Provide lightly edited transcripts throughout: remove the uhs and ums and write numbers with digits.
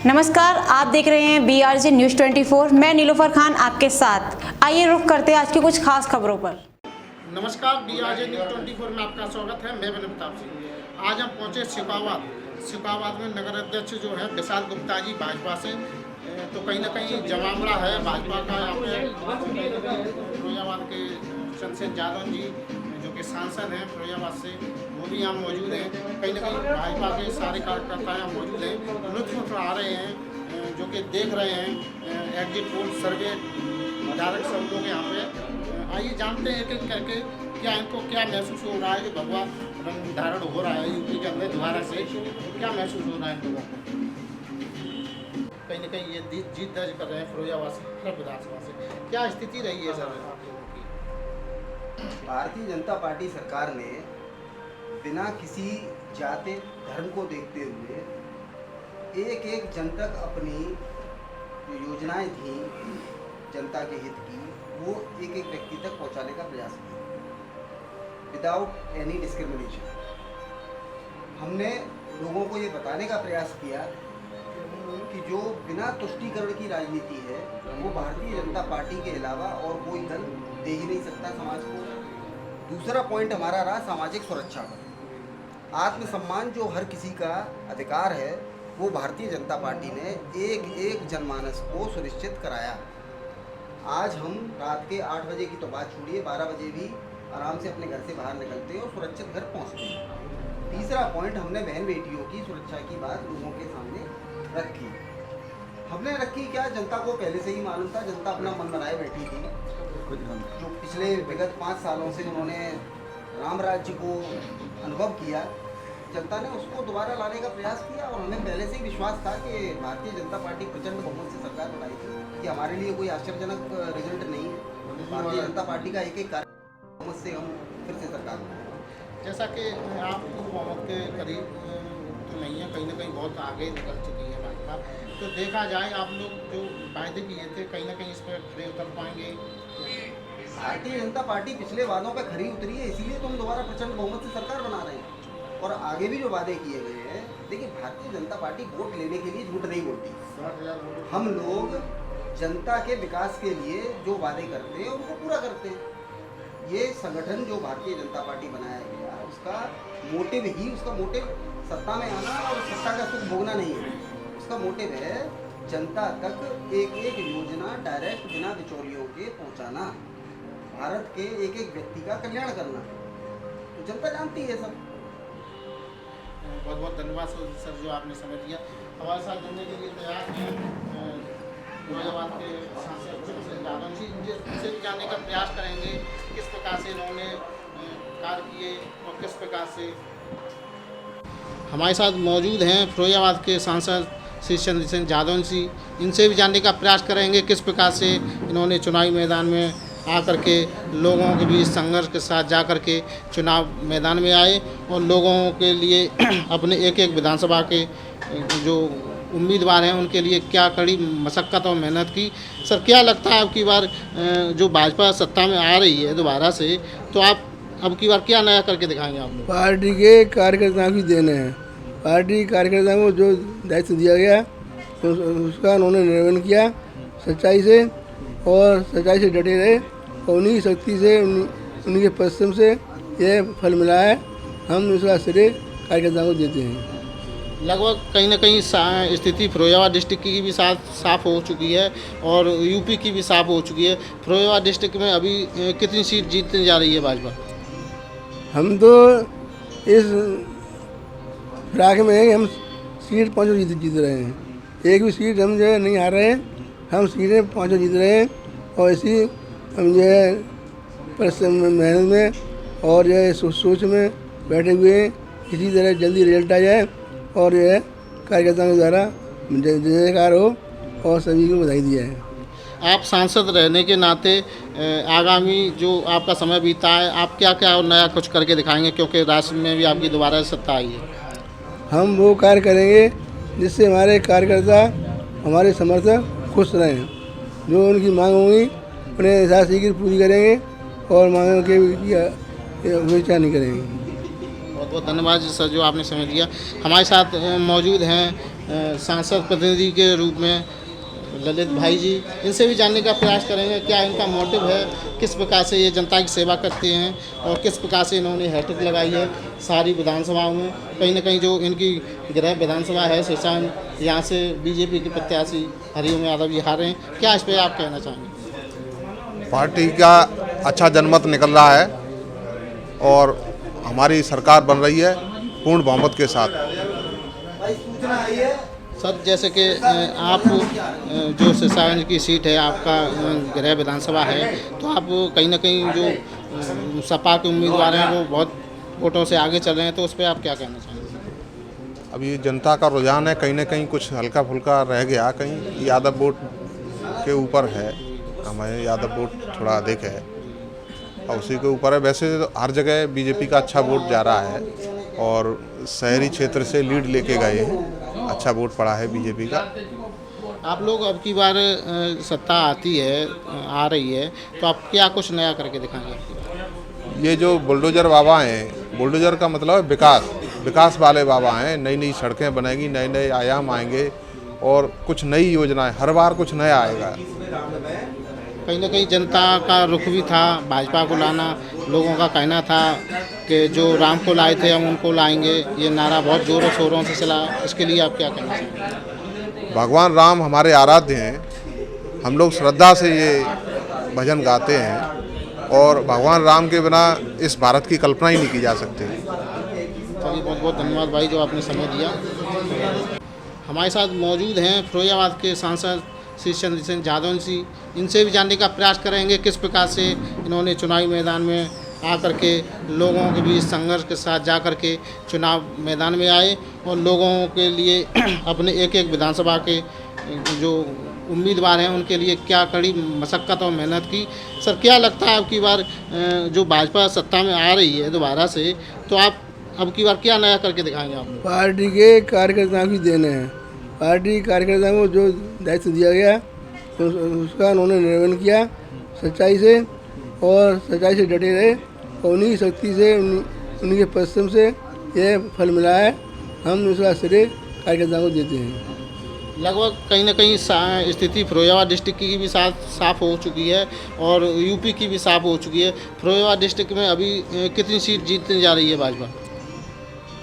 नमस्कार, आप देख रहे हैं BRJ न्यूज़ 24। मैं नीलोफर खान आपके साथ। आइए रुख करते हैं आज की कुछ खास खबरों पर। नमस्कार, BRJ न्यूज़ 24 में आपका स्वागत है। मैं प्रताप सिंह। आज हम पहुंचे सिकावाद में नगर अध्यक्ष जो है विशाल गुप्ता जी भाजपा से, तो कहीं ना कहीं जमावड़ा है भाजपा का। यहाँ पे फिरोजाबाद के शमशेर यादव जी जो कि सांसद हैं फिरोजाबाद से, वो भी यहाँ मौजूद हैं। कहीं ना कहीं भाजपा के सारे कार्यकर्ता यहाँ मौजूद हैं, लुत्फ उठा रहे हैं, जो कि देख रहे हैं एग्जिट पोल सर्वे डायरेक्ट सब लोग यहाँ पे। आइए जानते हैं एक एक करके इनको क्या महसूस हो रहा है कि भगवा रंग धारण हो रहा है यूपी के अंदर दोबारा से, क्या महसूस हो रहा है इन लोगों को। कहीं ना कहीं ये जीत दर्ज कर रहे हैं फिरोजाबाद से, विधानसभा से। क्या स्थिति रही है सर आप लोगों की? भारतीय जनता पार्टी सरकार ने बिना किसी जाति धर्म को देखते हुए एक एक जन तक अपनी जो योजनाएं थी जनता के हित की, वो एक एक व्यक्ति तक पहुंचाने का प्रयास किया विदाउट एनी डिस्क्रिमिनेशन। हमने लोगों को ये बताने का प्रयास किया कि जो बिना तुष्टीकरण की राजनीति है वो भारतीय जनता पार्टी के अलावा और कोई दल दे ही नहीं सकता समाज को। दूसरा पॉइंट हमारा रहा सामाजिक सुरक्षा का। आत्मसम्मान जो हर किसी का अधिकार है, वो भारतीय जनता पार्टी ने एक एक जनमानस को सुनिश्चित कराया। आज हम रात के 8 बजे की तो बात छोड़िए, 12 बजे भी आराम से अपने घर से बाहर निकलते हैं और सुरक्षित घर पहुंचते हैं। तीसरा पॉइंट, हमने बहन बेटियों की सुरक्षा की बात लोगों के सामने रखी। हमने रखी क्या, जनता को पहले से ही मालूम था, जनता अपना मन बनाए बैठी थी। जो पिछले विगत 5 सालों से उन्होंने राम राज्य को अनुभव किया, जनता ने उसको दोबारा लाने का प्रयास किया। और हमें पहले से ही विश्वास था कि भारतीय जनता पार्टी प्रचंड बहुमत से सरकार बनाई थी, कि हमारे लिए कोई आश्चर्यजनक रिजल्ट नहीं है। भारतीय जनता पार्टी का एक एक कार्य बहुमत से हम फिर से सरकार बनाए। जैसा कि आप बहुमत के करीब तो नहीं है, कहीं ना कहीं बहुत आगे निकल चुकी है भाजपा। तो देखा जाए आप लोग जो वायदे किए थे, कहीं ना कहीं इस पर खड़े उतर पाएंगे? भारतीय जनता पार्टी पिछले वादों पर खरी उतरी है, इसीलिए तो हम दोबारा प्रचंड बहुमत से सरकार बना रहे हैं। और आगे भी जो वादे किए गए हैं, देखिए भारतीय जनता पार्टी वोट लेने के लिए झूठ नहीं बोलती। हम लोग जनता के विकास के लिए जो वादे करते हैं उनको पूरा करते हैं। ये संगठन जो भारतीय जनता पार्टी बनाया गया, उसका मोटिव सत्ता में आना और सत्ता का सुख भोगना नहीं है। उसका मोटिव है जनता तक एक एक योजना डायरेक्ट बिना बिचौलियों के पहुंचाना, भारत के एक एक व्यक्ति का कल्याण करना। तो जनता जानती है सब। बहुत बहुत धन्यवाद सर जो आपने समय दिया। हमारे साथ जुड़ने के लिए तैयार हैं फिरोजाबाद के सांसद शमशेर यादव जी, इनसे भी जानने का प्रयास करेंगे किस प्रकार से इन्होंने कार्य किए और किस प्रकार से। हमारे साथ मौजूद हैं फिरोजाबाद के सांसद श्री शमशेर यादव जी, इनसे भी जानने का प्रयास करेंगे किस प्रकार से इन्होंने चुनावी मैदान में आकर के लोगों के बीच संघर्ष के साथ जा कर के चुनाव मैदान में आए और लोगों के लिए अपने एक एक विधानसभा के जो उम्मीदवार हैं उनके लिए क्या कड़ी मशक्क़त और मेहनत की। सर, क्या लगता है अब की बार जो भाजपा सत्ता में आ रही है दोबारा से, तो आप अब की बार क्या नया करके दिखाएंगे आप लोग? पार्टी के कार्यकर्ताओं की देन है। पार्टी कार्यकर्ताओं को जो दायित्व दिया गया तो उसका उन्होंने निर्वहन किया सच्चाई से, और सच्चाई से डटे रहे, और उन्हीं की शक्ति से उन्हीं के परिश्रम से यह फल मिला है। हम इसका श्रेय कार्यकर्ताओं को देते हैं। लगभग कहीं ना कहीं स्थिति फिरोजाबाद डिस्ट्रिक्ट की भी साफ हो चुकी है और यूपी की भी साफ हो चुकी है। फिरोजाबाद डिस्ट्रिक्ट में अभी कितनी सीट जीतने जा रही है भाजपा? हम तो इस फिराक में है कि हम सीट 5 जीत रहे हैं। एक भी सीट हम जो है नहीं हार रहे हैं, हम सीटें 5 जीत रहे हैं। और इसी हम जो है परिश्रम में, मेहनत में और जो है सोच में बैठे हुए हैं। इसी तरह जल्दी रिजल्ट आ जाए और जो है कार्यकर्ताओं के द्वारा जयकार हो और सभी को बधाई दिया है। आप सांसद रहने के नाते आगामी जो आपका समय बीता है, आप क्या क्या नया कुछ करके दिखाएंगे, क्योंकि राष्ट्र में भी आपकी दोबारा सत्ता आई है? हम वो कार्य करेंगे जिससे हमारे कार्यकर्ता, हमारे समर्थक खुश रहें। जो उनकी मांग होंगी उन्हें हिसाब से पूरी करेंगे और मांगों के विचार नहीं करेंगे। बहुत बहुत धन्यवाद सर जो आपने समय दिया। हमारे साथ मौजूद हैं सांसद प्रतिनिधि के रूप में ललित भाई जी, इनसे भी जानने का प्रयास करेंगे क्या इनका मोटिव है, किस प्रकार से ये जनता की सेवा करते हैं और किस प्रकार से इन्होंने हैट्रिक लगाई है सारी विधानसभाओं में। कहीं ना कहीं जो इनकी गृह विधानसभा है सिसान, यहाँ से बीजेपी के प्रत्याशी हरिओम यादव जी हारे हैं, क्या इस पर आप कहना चाहेंगे? पार्टी का अच्छा जनमत निकल रहा है और हमारी सरकार बन रही है पूर्ण बहुमत के साथ। सर, जैसे कि आप जो सिसान की सीट है, आपका गृह विधानसभा है, तो आप कहीं ना कहीं जो सपा के उम्मीदवार हैं वो बहुत वोटों से आगे चल रहे हैं, तो उस पर आप क्या कहना चाहेंगे? अभी जनता का रुझान है, कहीं ना कहीं कुछ हल्का फुल्का रह गया, कहीं यादव वोट के ऊपर है, हमारे यादव वोट थोड़ा अधिक है और उसी के ऊपर है। वैसे तो हर जगह बीजेपी का अच्छा वोट जा रहा है और शहरी क्षेत्र से लीड लेके गए हैं, अच्छा वोट पड़ा है बीजेपी का। आप लोग अब की बार सत्ता आती है, आ रही है, तो आप क्या कुछ नया करके दिखाएंगे? ये जो बुलडोजर बाबा हैं, बुलडोजर का मतलब है विकास वाले बाबा हैं। नई नई सड़कें बनेगी, नए नए आयाम आएंगे और कुछ नई योजनाएं, हर बार कुछ नया आएगा। कहीं ना कहीं जनता का रुख भी था भाजपा को लाना, लोगों का कहना था कि जो राम को लाए थे हम उनको लाएंगे, ये नारा बहुत ज़ोरों शोरों से चला, इसके लिए आप क्या कहना चाहेंगे? भगवान राम हमारे आराध्य हैं, हम लोग श्रद्धा से ये भजन गाते हैं और भगवान राम के बिना इस भारत की कल्पना ही नहीं की जा सकती। चलिए, बहुत बहुत धन्यवाद भाई जो आपने समय दिया। हमारे साथ मौजूद हैं फिरोजाबाद के सांसद श्री चंद्रशेखर जादव जी, इनसे भी जानने का प्रयास करेंगे किस प्रकार से इन्होंने चुनावी मैदान में आकर के लोगों के बीच संघर्ष के साथ जा कर के चुनाव मैदान में आए और लोगों के लिए अपने एक एक विधानसभा के जो उम्मीदवार हैं उनके लिए क्या कड़ी मशक्क़त और मेहनत की। सर, क्या लगता है अब की बार जो भाजपा सत्ता में आ रही है दोबारा से, तो आप अब की बार क्या नया करके दिखाएंगे? आप पार्टी के कार्यकर्ताओं की देने हैं, पार्टी कार्यकर्ताओं को जो दायित्व दिया गया तो उसका उन्होंने निर्वहन किया सच्चाई से और सच्चाई से डटे रहे और उन्हीं शक्ति से उनके परिश्रम से यह फल मिला है। हम उसका श्रेय कार्यकर्ताओं को देते हैं। लगभग कहीं ना कहीं स्थिति फिरोजाबाद डिस्ट्रिक्ट की भी साफ हो चुकी है और यूपी की भी साफ हो चुकी है। फिरोजाबाद डिस्ट्रिक्ट में अभी कितनी सीट जीतने जा रही है भाजपा?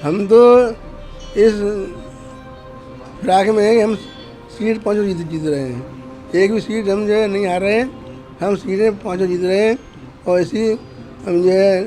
हम तो इस फिराक में है कि हम सीट 5 जीत रहे हैं, एक भी सीट हम जो है नहीं हार रहे हैं, हम सीटें 5 जीत रहे हैं और इसी हम जो है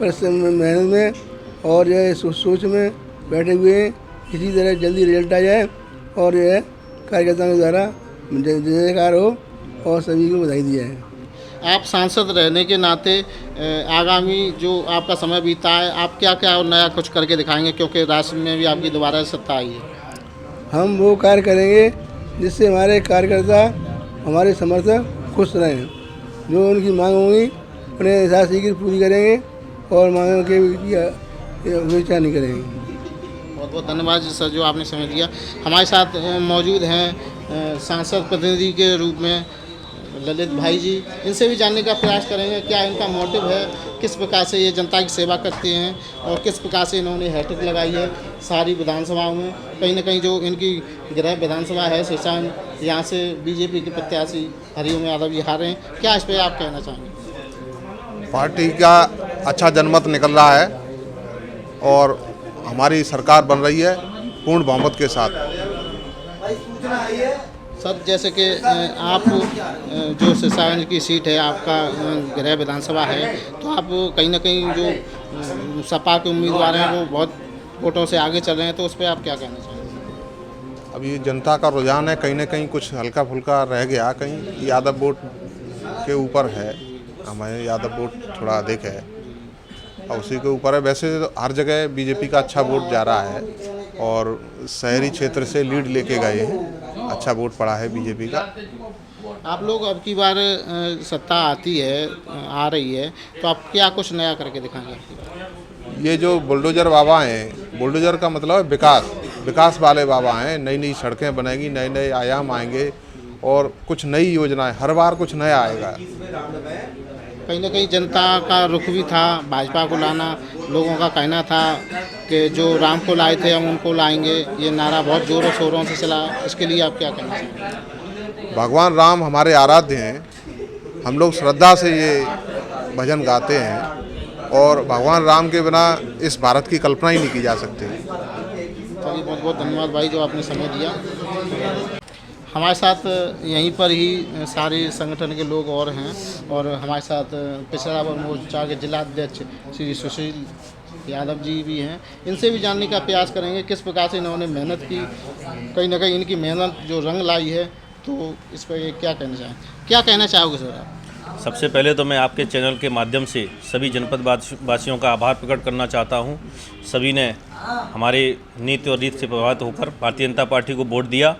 परिश्रम में, मेहनत में और जो है सोच में बैठे हुए हैं। इसी तरह जल्दी रिजल्ट आ जाए और जो है कार्यकर्ताओं के द्वारा जयकार हो और सभी को बधाई दिया है। आप सांसद रहने के नाते आगामी जो आपका समय बीता है, आप क्या क्या और नया कुछ करके दिखाएंगे, क्योंकि राष्ट्र में भी आपकी दोबारा सत्ता आई है? हम वो कार्य करेंगे जिससे हमारे कार्यकर्ता, हमारे समर्थक खुश रहें। जो उनकी मांग होंगी उन्हें यथाशीघ्र पूरी करेंगे और मांगों की उपेक्षा नहीं करेंगे। बहुत बहुत धन्यवाद सर जो आपने समय दिया। हमारे साथ मौजूद हैं सांसद प्रतिनिधि के रूप में ललित भाई जी, इनसे भी जानने का प्रयास करेंगे क्या इनका मोटिव है, किस प्रकार से ये जनता की सेवा करते हैं और किस प्रकार से इन्होंने हैट्रिक लगाई है सारी विधानसभाओं में। कहीं ना कहीं जो इनकी गृह विधानसभा है सिसान, यहाँ से बीजेपी के प्रत्याशी हरिओम यादव जी हारे हैं, क्या इस पर आप कहना चाहेंगे? पार्टी का अच्छा जनमत निकल रहा है और हमारी सरकार बन रही है पूर्ण बहुमत के साथ। सर, जैसे कि आप जो सिसान की सीट है, आपका गृह विधानसभा है, तो आप कहीं ना कहीं जो सपा के उम्मीदवार हैं वो बहुत वोटों से आगे चल रहे हैं, तो उस पर आप क्या कहना चाहेंगे? अभी जनता का रुझान है, कहीं ना कहीं कुछ हल्का फुल्का रह गया, कहीं यादव वोट के ऊपर है, हमारे यादव वोट थोड़ा अधिक है और उसी के ऊपर है। वैसे तो हर जगह बीजेपी का अच्छा वोट जा रहा है और शहरी क्षेत्र से लीड लेके गए हैं, अच्छा वोट पड़ा है बीजेपी का। आप लोग अब की बार सत्ता आती है, आ रही है, तो आप क्या कुछ नया करके दिखाएंगे? ये जो बुलडोजर बाबा हैं, बुलडोजर का मतलब है विकास वाले बाबा हैं। नई नई सड़कें बनेगी, नए नए आयाम आएंगे और कुछ नई योजनाएं, हर बार कुछ नया आएगा। कहीं ना कहीं जनता का रुख भी था भाजपा को लाना, लोगों का कहना था कि जो राम को लाए थे हम उनको लाएंगे, ये नारा बहुत ज़ोरों शोरों से चला, इसके लिए आप क्या कहना चाहेंगे? भगवान राम हमारे आराध्य हैं, हम लोग श्रद्धा से ये भजन गाते हैं और भगवान राम के बिना इस भारत की कल्पना ही नहीं की जा सकती। चलिए, बहुत बहुत धन्यवाद भाई जो आपने समय दिया। हमारे साथ यहीं पर ही सारे संगठन के लोग और हैं और हमारे साथ पिछड़ा वर्ग मोर्चा के जिला अध्यक्ष श्री सुशील यादव जी भी हैं। इनसे भी जानने का प्रयास करेंगे किस प्रकार से इन्होंने मेहनत की, कहीं ना कहीं इनकी मेहनत जो रंग लाई है, तो इस पर ये क्या कहना चाहोगे सर आप? सबसे पहले तो मैं आपके चैनल के माध्यम से सभी जनपद वासियों का आभार प्रकट करना चाहता हूं। सभी ने हमारे नीति और रीत से प्रभावित होकर भारतीय जनता पार्टी को वोट दिया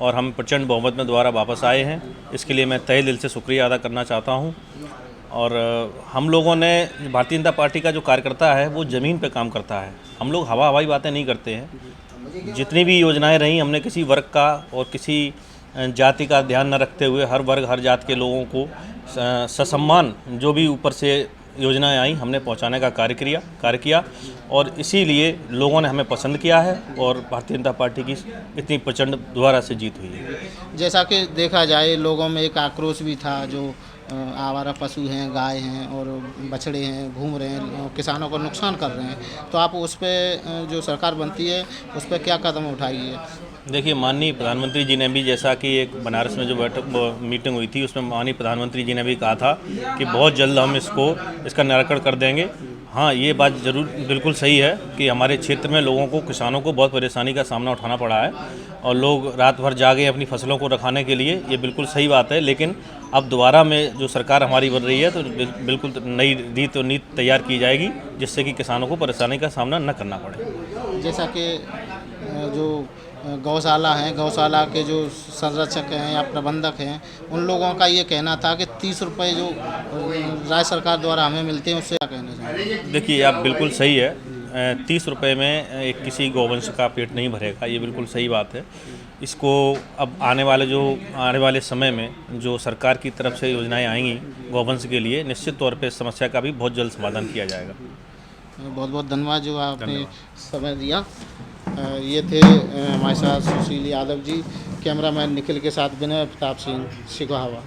और हम प्रचंड बहुमत में दोबारा वापस आए हैं। इसके लिए मैं तहे दिल से शुक्रिया अदा करना चाहता हूं। और हम लोगों ने, भारतीय जनता पार्टी का जो कार्यकर्ता है वो ज़मीन पे काम करता है। हम लोग हवाई बातें नहीं करते हैं। जितनी भी योजनाएं रहीं, हमने किसी वर्ग का और किसी जाति का ध्यान न रखते हुए हर वर्ग हर जाति के लोगों को ससम्मान जो भी ऊपर से योजनाएं आई हमने पहुंचाने का कार्य किया और इसीलिए लोगों ने हमें पसंद किया है और भारतीय जनता पार्टी की इतनी प्रचंड दोबारा से जीत हुई है। जैसा कि देखा जाए, लोगों में एक आक्रोश भी था, जो आवारा पशु हैं, गाय हैं और बछड़े हैं, घूम रहे हैं, किसानों को नुकसान कर रहे हैं, तो आप उस पर जो सरकार बनती है उस पर क्या कदम उठाइए? देखिए, माननीय प्रधानमंत्री जी ने भी, जैसा कि एक बनारस में जो मीटिंग हुई थी उसमें माननीय प्रधानमंत्री जी ने भी कहा था कि बहुत जल्द हम इसका निराकरण कर देंगे। हाँ, ये बात ज़रूर बिल्कुल सही है कि हमारे क्षेत्र में लोगों को, किसानों को बहुत परेशानी का सामना उठाना पड़ा है और लोग रात भर जागे अपनी फसलों को रखाने के लिए, ये बिल्कुल सही बात है। लेकिन अब दोबारा में जो सरकार हमारी बन रही है तो बिल्कुल नई रीत और नीति तैयार की जाएगी जिससे कि किसानों को परेशानी का सामना न करना पड़े। जैसा कि जो गौशाला हैं, गौशाला के जो संरक्षक हैं या प्रबंधक हैं, उन लोगों का ये कहना था कि 30 रुपये जो राज्य सरकार द्वारा हमें मिलते हैं उससे क्या कहना चाहिए? देखिए, आप बिल्कुल सही है। 30 रुपये में एक किसी गौवंश का पेट नहीं भरेगा, ये बिल्कुल सही बात है। इसको अब आने वाले समय में जो सरकार की तरफ से योजनाएं आएंगी गौवंश के लिए, निश्चित तौर पे इस समस्या का भी बहुत जल्द समाधान किया जाएगा। बहुत बहुत धन्यवाद जो आपने समय दिया। ये थे हमारे साथ सुशील यादव जी। कैमरामैन निखिल के साथ विनय प्रताप सिंह, सिकहावा।